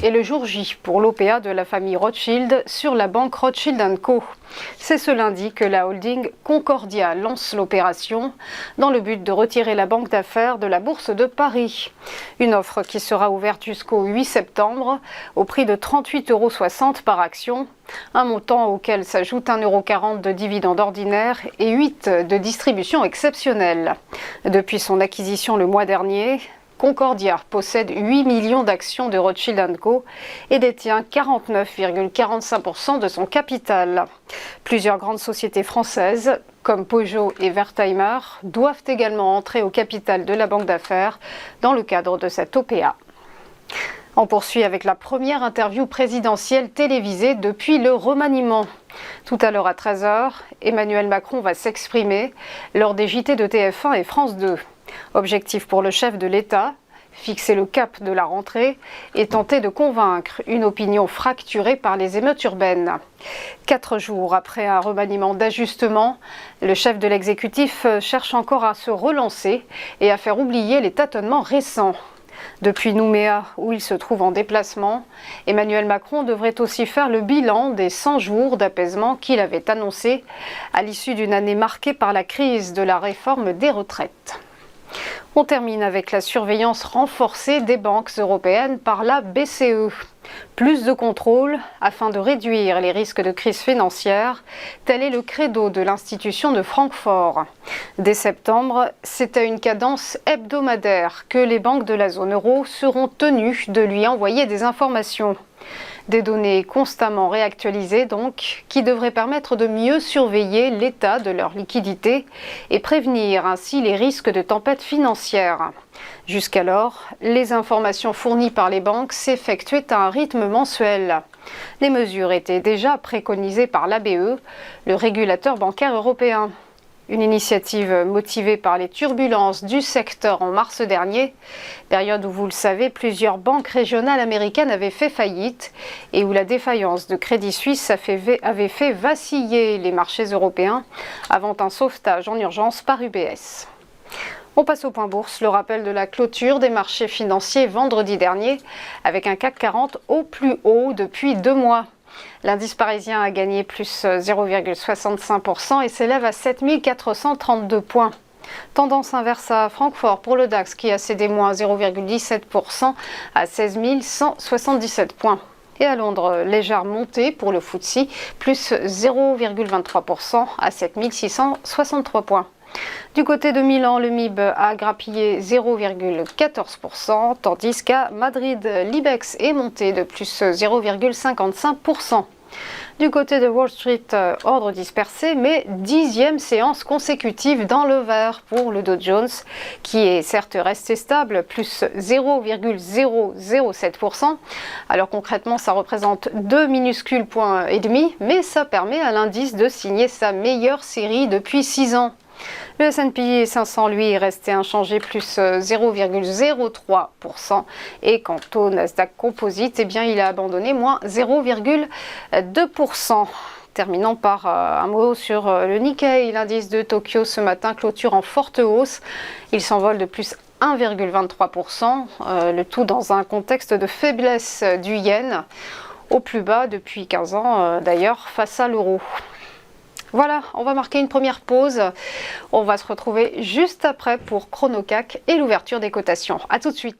et le jour J pour l'OPA de la famille Rothschild sur la banque Rothschild & Co. C'est ce lundi que la holding Concordia lance l'opération dans le but de retirer la banque d'affaires de la bourse de Paris. Une offre qui sera ouverte jusqu'au 8 septembre au prix de 38,60 € par action, un montant auquel s'ajoute 1,40 € de dividendes ordinaires et 8 de distribution exceptionnelle. Depuis son acquisition le mois dernier, Concordia possède 8 millions d'actions de Rothschild & Co et détient 49,45% de son capital. Plusieurs grandes sociétés françaises, comme Peugeot et Wertheimer, doivent également entrer au capital de la banque d'affaires dans le cadre de cette OPA. On poursuit avec la première interview présidentielle télévisée depuis le remaniement. Tout à l'heure à 13 h, Emmanuel Macron va s'exprimer lors des JT de TF1 et France 2. Objectif pour le chef de l'État, fixer le cap de la rentrée et tenter de convaincre une opinion fracturée par les émeutes urbaines. 4 jours après un remaniement d'ajustement, le chef de l'exécutif cherche encore à se relancer et à faire oublier les tâtonnements récents. Depuis Nouméa, où il se trouve en déplacement, Emmanuel Macron devrait aussi faire le bilan des 100 jours d'apaisement qu'il avait annoncé à l'issue d'une année marquée par la crise de la réforme des retraites. On termine avec la surveillance renforcée des banques européennes par la BCE. Plus de contrôle afin de réduire les risques de crise financière, tel est le credo de l'institution de Francfort. Dès septembre, c'est à une cadence hebdomadaire que les banques de la zone euro seront tenues de lui envoyer des informations. Des données constamment réactualisées donc, qui devraient permettre de mieux surveiller l'état de leur liquidité et prévenir ainsi les risques de tempête financière. Jusqu'alors, les informations fournies par les banques s'effectuaient à un rythme mensuel. Les mesures étaient déjà préconisées par l'ABE, le régulateur bancaire européen. Une initiative motivée par les turbulences du secteur en mars dernier, période où, vous le savez, plusieurs banques régionales américaines avaient fait faillite et où la défaillance de Crédit Suisse avait fait vaciller les marchés européens avant un sauvetage en urgence par UBS. On passe au point bourse, le rappel de la clôture des marchés financiers vendredi dernier avec un CAC 40 au plus haut depuis 2 mois. L'indice parisien a gagné plus 0,65% et s'élève à 7432 points. Tendance inverse à Francfort pour le DAX qui a cédé moins 0,17% à 16 177 points. Et à Londres, légère montée pour le FTSE, plus 0,23% à 7 663 points. Du côté de Milan, le MIB a grappillé 0,14%, tandis qu'à Madrid, l'IBEX est monté de plus 0,55%. Du côté de Wall Street, ordre dispersé, mais 10e séance consécutive dans le vert pour le Dow Jones, qui est certes resté stable, plus 0,007%. Alors concrètement, ça représente 2 minuscules points et demi, mais ça permet à l'indice de signer sa meilleure série depuis 6 ans. Le S&P 500, lui, est resté inchangé, plus 0,03%. Et quant au Nasdaq Composite, eh bien, il a abandonné, moins 0,2%. Terminons par un mot sur le Nikkei. L'indice de Tokyo ce matin clôture en forte hausse. Il s'envole de plus 1,23%, le tout dans un contexte de faiblesse du yen, au plus bas depuis 15 ans d'ailleurs, face à l'euro. Voilà, on va marquer une première pause. On va se retrouver juste après pour ChronoCAC et l'ouverture des cotations. A tout de suite.